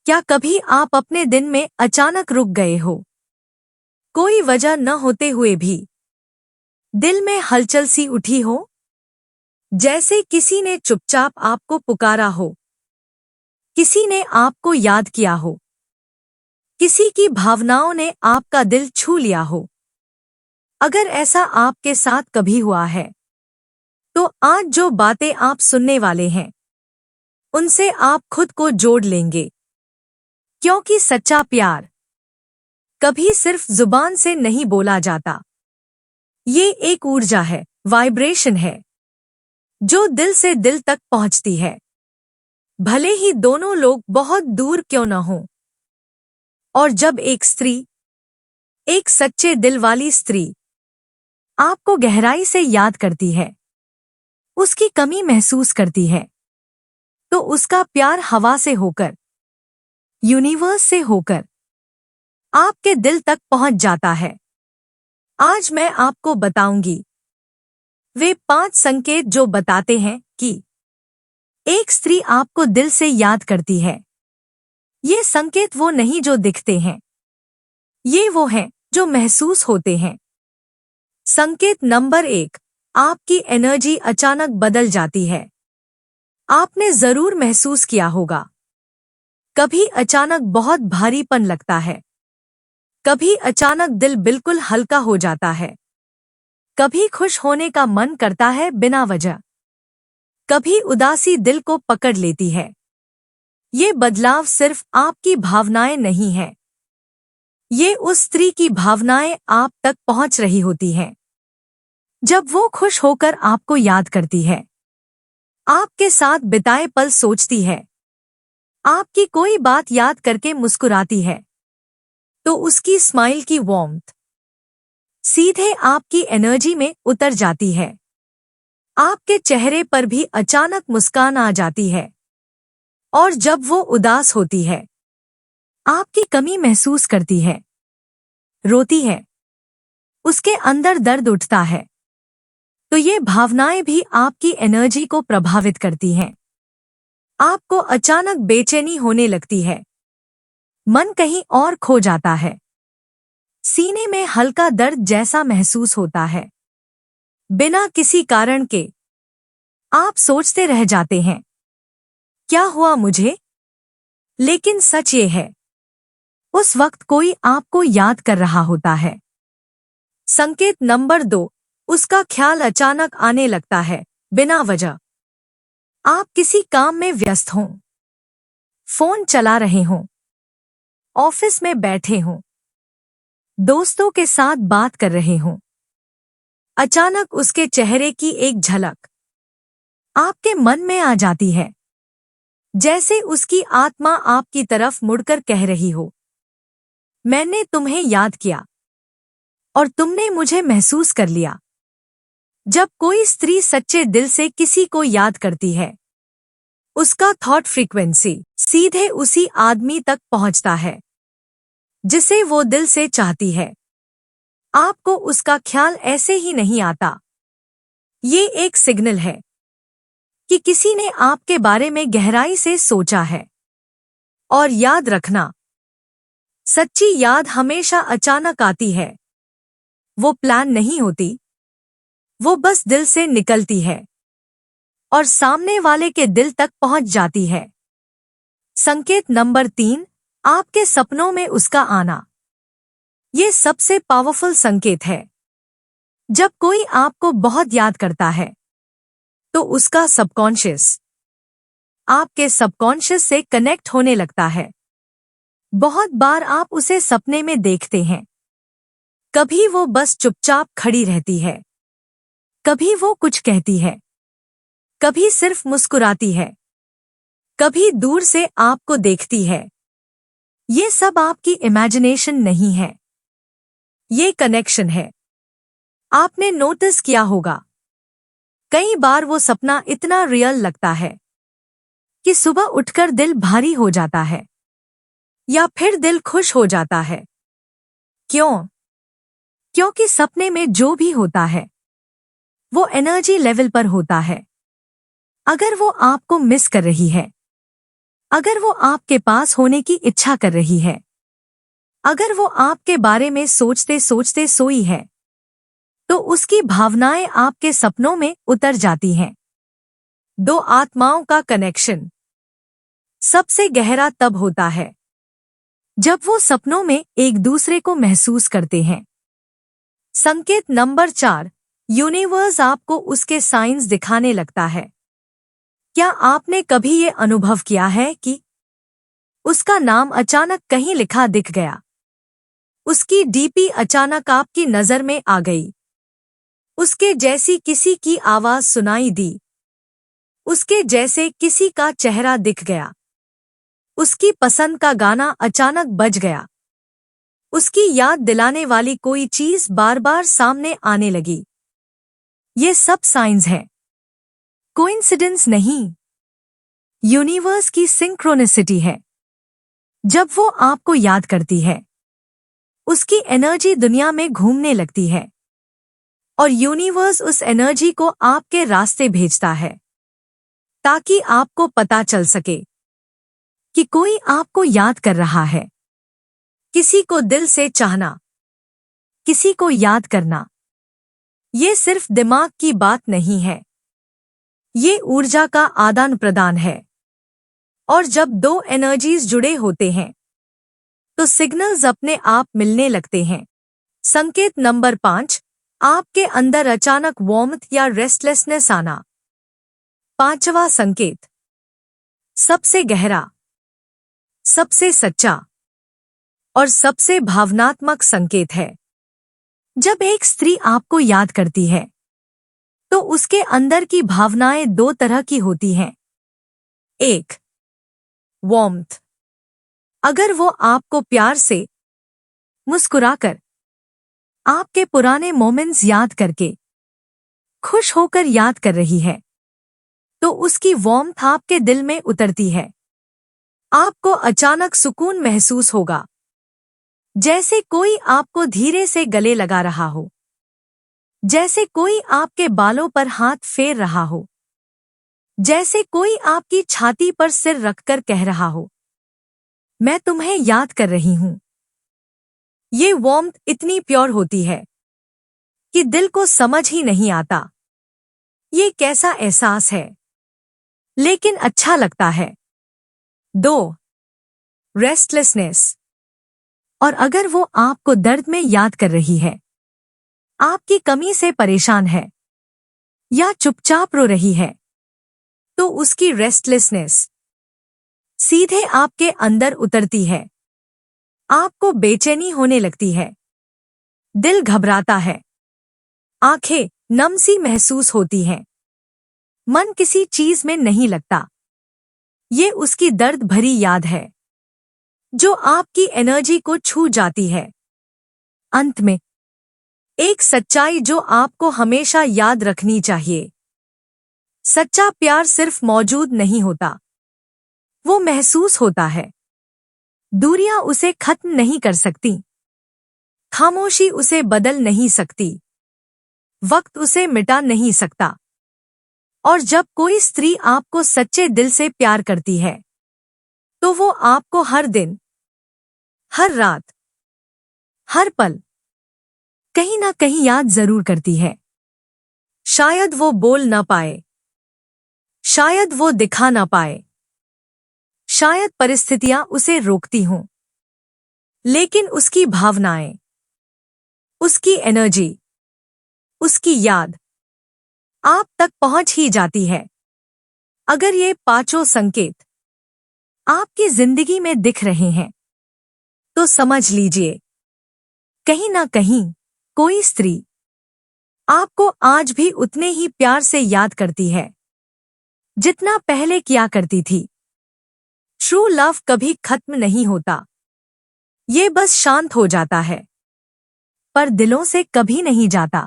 क्या कभी आप अपने दिन में अचानक रुक गए हो, कोई वजह न होते हुए भी? दिल में हलचल सी उठी हो, जैसे किसी ने चुपचाप आपको पुकारा हो, किसी ने आपको याद किया हो, किसी की भावनाओं ने आपका दिल छू लिया हो। अगर ऐसा आपके साथ कभी हुआ है, तो आज जो बातें आप सुनने वाले हैं, उनसे आप खुद को जोड़ लेंगे। क्योंकि सच्चा प्यार कभी सिर्फ जुबान से नहीं बोला जाता। ये एक ऊर्जा है, वाइब्रेशन है, जो दिल से दिल तक पहुंचती है, भले ही दोनों लोग बहुत दूर क्यों न हों। और जब एक स्त्री, एक सच्चे दिल वाली स्त्री, आपको गहराई से याद करती है, उसकी कमी महसूस करती है, तो उसका प्यार हवा से होकर, यूनिवर्स से होकर आपके दिल तक पहुंच जाता है। आज मैं आपको बताऊंगी वे 5 संकेत जो बताते हैं कि एक स्त्री आपको दिल से याद करती है। ये संकेत वो नहीं जो दिखते हैं, ये वो हैं जो महसूस होते हैं। संकेत नंबर 1, आपकी एनर्जी अचानक बदल जाती है। आपने जरूर महसूस किया होगा, कभी अचानक बहुत भारीपन लगता है, कभी अचानक दिल बिल्कुल हल्का हो जाता है, कभी खुश होने का मन करता है बिना वजह, कभी उदासी दिल को पकड़ लेती है। ये बदलाव सिर्फ आपकी भावनाएं नहीं हैं, ये उस स्त्री की भावनाएं आप तक पहुंच रही होती हैं। जब वो खुश होकर आपको याद करती है, आपके साथ बिताए पल सोचती है, आपकी कोई बात याद करके मुस्कुराती है, तो उसकी स्माइल की वार्मथ सीधे आपकी एनर्जी में उतर जाती है। आपके चेहरे पर भी अचानक मुस्कान आ जाती है। और जब वो उदास होती है, आपकी कमी महसूस करती है, रोती है, उसके अंदर दर्द उठता है, तो ये भावनाएं भी आपकी एनर्जी को प्रभावित करती हैं। आपको अचानक बेचैनी होने लगती है, मन कहीं और खो जाता है, सीने में हल्का दर्द जैसा महसूस होता है। बिना किसी कारण के आप सोचते रह जाते हैं, क्या हुआ मुझे? लेकिन सच ये है, उस वक्त कोई आपको याद कर रहा होता है। संकेत नंबर 2, उसका ख्याल अचानक आने लगता है, बिना वजह। आप किसी काम में व्यस्त हों, फोन चला रहे हों, ऑफिस में बैठे हों, दोस्तों के साथ बात कर रहे हों, अचानक उसके चेहरे की एक झलक आपके मन में आ जाती है, जैसे उसकी आत्मा आपकी तरफ मुड़कर कह रही हो, मैंने तुम्हें याद किया और तुमने मुझे महसूस कर लिया। जब कोई स्त्री सच्चे दिल से किसी को याद करती है, उसका थॉट फ्रीक्वेंसी सीधे उसी आदमी तक पहुंचता है जिसे वो दिल से चाहती है। आपको उसका ख्याल ऐसे ही नहीं आता। ये एक सिग्नल है कि किसी ने आपके बारे में गहराई से सोचा है। और याद रखना, सच्ची याद हमेशा अचानक आती है। वो प्लान नहीं होती, वो बस दिल से निकलती है और सामने वाले के दिल तक पहुंच जाती है। संकेत नंबर 3, आपके सपनों में उसका आना। ये सबसे पावरफुल संकेत है। जब कोई आपको बहुत याद करता है, तो उसका सबकॉन्शियस आपके सबकॉन्शियस से कनेक्ट होने लगता है। बहुत बार आप उसे सपने में देखते हैं। कभी वो बस चुपचाप खड़ी रहती है, कभी वो कुछ कहती है, कभी सिर्फ मुस्कुराती है, कभी दूर से आपको देखती है। ये सब आपकी इमेजिनेशन नहीं है, ये कनेक्शन है। आपने नोटिस किया होगा, कई बार वो सपना इतना रियल लगता है कि सुबह उठकर दिल भारी हो जाता है या फिर दिल खुश हो जाता है। क्यों? क्योंकि सपने में जो भी होता है, वो एनर्जी लेवल पर होता है। अगर वो आपको मिस कर रही है, अगर वो आपके पास होने की इच्छा कर रही है, अगर वो आपके बारे में सोचते सोचते सोई है, तो उसकी भावनाएं आपके सपनों में उतर जाती हैं। दो आत्माओं का कनेक्शन सबसे गहरा तब होता है जब वो सपनों में एक दूसरे को महसूस करते हैं। संकेत नंबर 4, यूनिवर्स आपको उसके साइंस दिखाने लगता है। क्या आपने कभी ये अनुभव किया है कि उसका नाम अचानक कहीं लिखा दिख गया, उसकी डीपी अचानक आपकी नजर में आ गई, उसके जैसी किसी की आवाज सुनाई दी, उसके जैसे किसी का चेहरा दिख गया, उसकी पसंद का गाना अचानक बज गया, उसकी याद दिलाने वाली कोई चीज बार बार सामने आने लगी। ये सब साइंस हैं, कोइंसिडेंस नहीं, यूनिवर्स की सिंक्रोनिसिटी है। जब वो आपको याद करती है, उसकी एनर्जी दुनिया में घूमने लगती है और यूनिवर्स उस एनर्जी को आपके रास्ते भेजता है ताकि आपको पता चल सके कि कोई आपको याद कर रहा है। किसी को दिल से चाहना, किसी को याद करना, ये सिर्फ दिमाग की बात नहीं है, ये ऊर्जा का आदान प्रदान है। और जब दो एनर्जीज जुड़े होते हैं तो सिग्नल्स अपने आप मिलने लगते हैं। संकेत नंबर 5, आपके अंदर अचानक वार्मथ या रेस्टलेसनेस आना। पांचवा संकेत सबसे गहरा, सबसे सच्चा और सबसे भावनात्मक संकेत है। जब एक स्त्री आपको याद करती है तो उसके अंदर की भावनाएं दो तरह की होती हैं। एक, वार्मथ, अगर वो आपको प्यार से मुस्कुराकर, आपके पुराने मोमेंट्स याद करके, खुश होकर याद कर रही है, तो उसकी वार्मथ आपके दिल में उतरती है। आपको अचानक सुकून महसूस होगा, जैसे कोई आपको धीरे से गले लगा रहा हो, जैसे कोई आपके बालों पर हाथ फेर रहा हो, जैसे कोई आपकी छाती पर सिर रखकर कह रहा हो, मैं तुम्हें याद कर रही हूं। ये वार्मथ इतनी प्योर होती है कि दिल को समझ ही नहीं आता ये कैसा एहसास है, लेकिन अच्छा लगता है। 2, रेस्टलेसनेस, और अगर वो आपको दर्द में याद कर रही है, आपकी कमी से परेशान है या चुपचाप रो रही है, तो उसकी रेस्टलेसनेस सीधे आपके अंदर उतरती है। आपको बेचैनी होने लगती है, दिल घबराता है, आंखें नम सी महसूस होती हैं, मन किसी चीज में नहीं लगता। ये उसकी दर्द भरी याद है जो आपकी एनर्जी को छू जाती है। अंत में एक सच्चाई जो आपको हमेशा याद रखनी चाहिए, सच्चा प्यार सिर्फ मौजूद नहीं होता, वो महसूस होता है। दूरियां उसे खत्म नहीं कर सकती, खामोशी उसे बदल नहीं सकती, वक्त उसे मिटा नहीं सकता। और जब कोई स्त्री आपको सच्चे दिल से प्यार करती है तो वो आपको हर दिन, हर रात, हर पल कहीं ना कहीं याद जरूर करती है। शायद वो बोल ना पाए, शायद वो दिखा ना पाए, शायद परिस्थितियां उसे रोकती हों, लेकिन उसकी भावनाएं, उसकी एनर्जी, उसकी याद आप तक पहुंच ही जाती है। अगर ये पांचों संकेत आपकी जिंदगी में दिख रहे हैं तो समझ लीजिए, कहीं ना कहीं कोई स्त्री आपको आज भी उतने ही प्यार से याद करती है जितना पहले किया करती थी। ट्रू लव कभी खत्म नहीं होता, ये बस शांत हो जाता है, पर दिलों से कभी नहीं जाता।